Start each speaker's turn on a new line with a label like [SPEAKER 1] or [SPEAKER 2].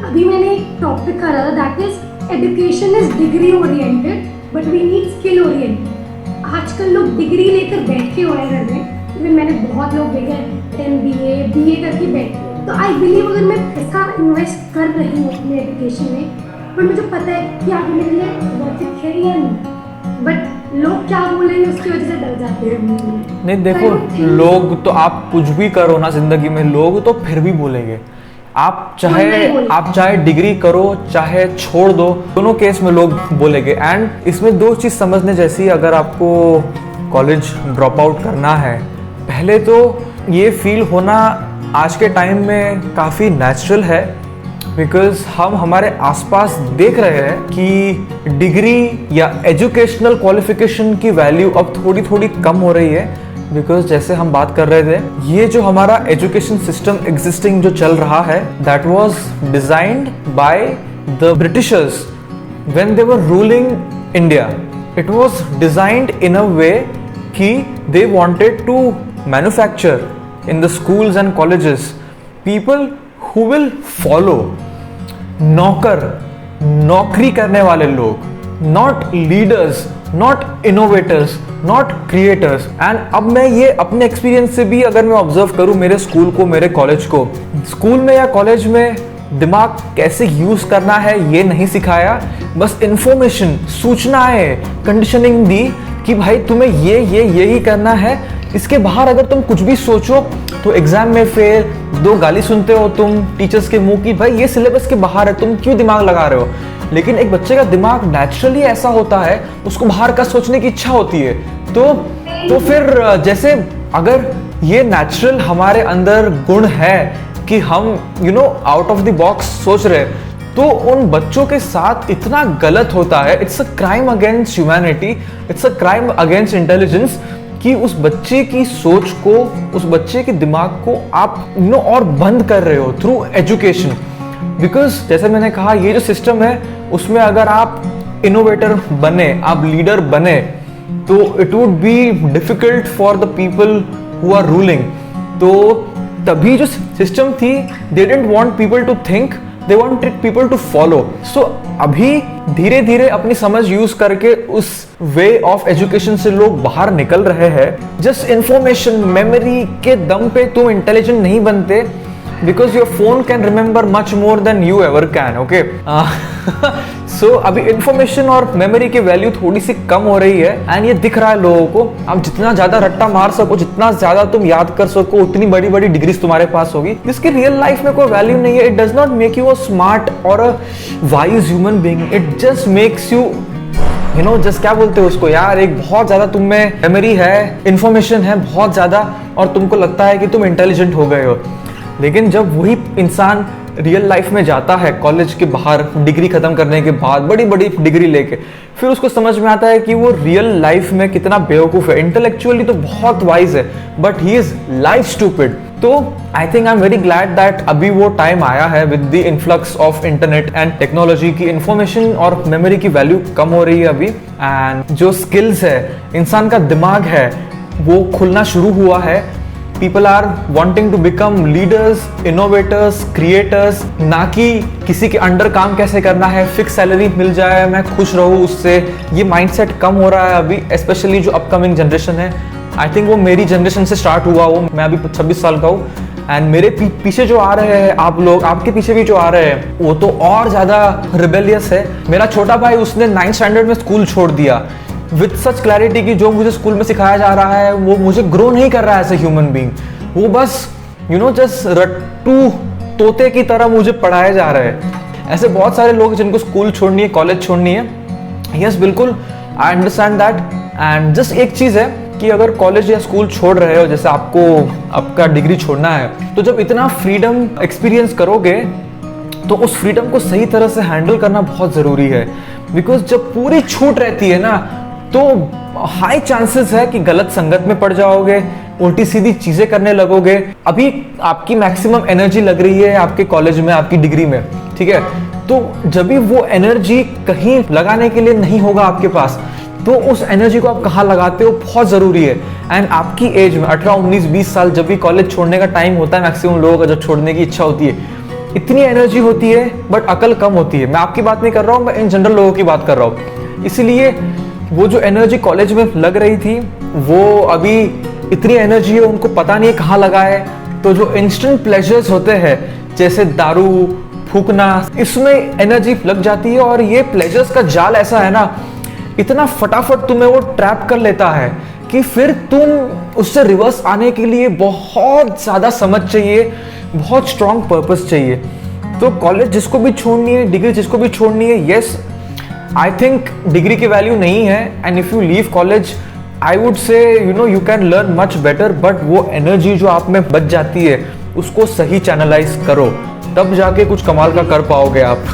[SPEAKER 1] अभी मैंने एक टॉपिक करा था, that is education is degree oriented but we need skill oriented. आजकल लोग डिग्री लेकर बैठे हुए हैं घर में, इवन मैंने बहुत लोग देखे MBA BA करके बैठे हैं। तो आई बिलीव अगर मैं पैसा इन्वेस्ट कर रही हूँ अपने एजुकेशन में, पर मुझे पता है कि आगे मेरे लिए वर्थ इट है या नहीं, बट लोग क्या बोलेंगे उसकी वजह से डर जाते हैं।
[SPEAKER 2] नहीं देखो, लोग तो आप कुछ भी करो ना जिंदगी में, लोग तो फिर भी बोलेंगे। आप चाहे डिग्री करो चाहे छोड़ दो, दोनों केस में लोग बोलेंगे। एंड इसमें दो चीज़ समझने जैसी, अगर आपको कॉलेज ड्रॉप आउट करना है, पहले तो ये फील होना आज के टाइम में काफ़ी नेचुरल है, बिकॉज हम हमारे आसपास देख रहे हैं कि डिग्री या एजुकेशनल क्वालिफिकेशन की वैल्यू अब थोड़ी थोड़ी कम हो रही है। बिकॉज जैसे हम बात कर रहे थे, ये जो हमारा एजुकेशन सिस्टम एग्जिस्टिंग जो चल रहा है, that was designed by the Britishers when they were ruling India. It was designed in a way कि they wanted to manufacture in the schools and colleges people who will follow, नौकरी करने वाले लोग, not leaders, not innovators, not creators. And अब मैं ये अपने experience से भी अगर मैं ऑब्जर्व करूं मेरे स्कूल को, मेरे कॉलेज को, स्कूल में या कॉलेज में दिमाग कैसे यूज करना है ये नहीं सिखाया, बस इंफॉर्मेशन, सूचनाएं, कंडीशनिंग दी कि भाई तुम्हें ये ही करना है। इसके बाहर अगर तुम कुछ भी सोचो तो एग्जाम में फेल, दो गाली सुनते हो तुम टीचर्स के मुंह की, भाई ये सिलेबस के बाहर है, तुम क्यों दिमाग लगा रहे हो। लेकिन एक बच्चे का दिमाग नेचुरली ऐसा होता है, उसको बाहर का सोचने की इच्छा होती है। तो फिर जैसे अगर ये नेचुरल हमारे अंदर गुण है कि हम आउट ऑफ द बॉक्स सोच रहे हैं, तो उन बच्चों के साथ इतना गलत होता है। It's a crime against humanity, it's a crime against intelligence कि उस बच्चे की सोच को, उस बच्चे के दिमाग को आप और बंद कर रहे हो थ्रू एजुकेशन। बिकॉज जैसे मैंने कहा, ये जो सिस्टम है उसमें अगर आप इनोवेटर बने, आप लीडर बने, तो it would be difficult for the people who are ruling. तो तभी जो सिस्टम थी, they didn't want people to think, they wanted people to follow. So अभी धीरे धीरे अपनी समझ यूज करके उस वे ऑफ एजुकेशन से लोग बाहर निकल रहे हैं। जस्ट इंफॉर्मेशन, मेमोरी के दम पे तुम इंटेलिजेंट नहीं बनते, because your phone can remember much more than you ever can. Okay, so अभी इंफॉर्मेशन और मेमोरी की वैल्यू थोड़ी सी कम हो रही है, एंड ये दिख रहा है लोगों को। आप जितना ज्यादा रट्टा मार सको, जितना ज्यादा तुम याद कर सको, उतनी बड़ी बड़ी डिग्रीज तुम्हारे पास होगी, जिसकी रियल लाइफ में कोई वैल्यू नहीं है। It does not make you a smart और a wise human being, it just makes you just क्या बोलते हो उसको यार, एक बहुत ज्यादा तुम में मेमोरी है, इंफॉर्मेशन है बहुत ज्यादा, और तुमको लगता है कि तुम इंटेलिजेंट हो गए हो। लेकिन जब वही इंसान रियल लाइफ में जाता है, कॉलेज के बाहर डिग्री खत्म करने के बाद, बड़ी बड़ी डिग्री लेके, फिर उसको समझ में आता है कि वो रियल लाइफ में कितना बेवकूफ है। इंटेलेक्चुअली तो बहुत वाइज है, but he is life stupid. तो I think I am very glad that अभी वो टाइम आया है with the influx of internet and technology की इंफॉर्मेशन और मेमोरी की वैल्यू कम हो रही है अभी। एंड जो स्किल्स है, इंसान का दिमाग है, वो खुलना शुरू हुआ है। People are wanting to become leaders, innovators, creators, ना कि किसी के अंडर काम कैसे करना है, फिक्स सैलरी मिल जाए, मैं खुश रहूँ उससे। ये माइंडसेट कम हो रहा है अभी, स्पेशली जो अपकमिंग जनरेशन है। आई थिंक वो मेरी जनरेशन से स्टार्ट हुआ वो, मैं अभी 26 साल का हूँ, एंड मेरे पीछे जो आ रहे हैं आप लोग, आपके पीछे भी जो आ रहे हैं, वो तो और ज़्यादा रिबेलियस है। मेरा छोटा भाई, उसने 9th स्टैंडर्ड में स्कूल छोड़ दिया विथ सच क्लैरिटी कि जो मुझे स्कूल में सिखाया जा रहा है वो मुझे ग्रो नहीं कर रहा है एज ए ह्यूमन बीइंग। वो बस जस्ट रट्टू तोते की तरह मुझे पढ़ाए जा रहे हैं। ऐसे बहुत सारे लोग जिनको स्कूल छोड़नी है, कॉलेज छोड़नी है। यस, बिल्कुल, I understand that. And just एक चीज़ है कि अगर कॉलेज या स्कूल छोड़ रहे हो, जैसे आपको आपका डिग्री छोड़ना है, तो जब इतना फ्रीडम एक्सपीरियंस करोगे तो उस फ्रीडम को सही तरह से हैंडल करना बहुत ज़रूरी है। बिकॉज जब पूरी छूट रहती है ना, तो हाई चांसेस है कि गलत संगत में पड़ जाओगे, उल्टी सीधी चीजें करने लगोगे। अभी आपकी मैक्सिमम एनर्जी लग रही है आपके कॉलेज में, आपकी डिग्री में, ठीक है, तो जब भी वो एनर्जी कहीं लगाने के लिए नहीं होगा आपके पास, तो उस एनर्जी को आप कहाँ लगाते हो बहुत ज़रूरी है। एंड आपकी एज में 18, 19, 20 साल जब भी कॉलेज छोड़ने का टाइम होता है, मैक्सिमम लोगों का जब छोड़ने की इच्छा होती है, इतनी एनर्जी होती है बट अकल कम होती है। मैं आपकी बात नहीं कर रहा हूँ, मैं इन जनरल लोगों की बात कर रहा हूँ। इसीलिए वो जो एनर्जी कॉलेज में लग रही थी, वो अभी इतनी एनर्जी है उनको पता नहीं कहाँ लगा है। तो जो इंस्टेंट प्लेजर्स होते हैं जैसे दारू फूकना, इसमें एनर्जी लग जाती है और ये प्लेजर्स का जाल ऐसा है ना, इतना फटाफट तुम्हें वो ट्रैप कर लेता है कि फिर तुम उससे रिवर्स आने के लिए बहुत ज़्यादा समझ चाहिए, बहुत स्ट्रॉन्ग पर्पस चाहिए। तो कॉलेज जिसको भी छोड़नी है, डिग्री जिसको भी छोड़नी है, यस आई थिंक डिग्री की वैल्यू नहीं है। And if you leave college I would say you can learn much better, but वो एनर्जी जो आप में बच जाती है उसको सही चैनलाइज करो, तब जाके कुछ कमाल का कर पाओगे आप।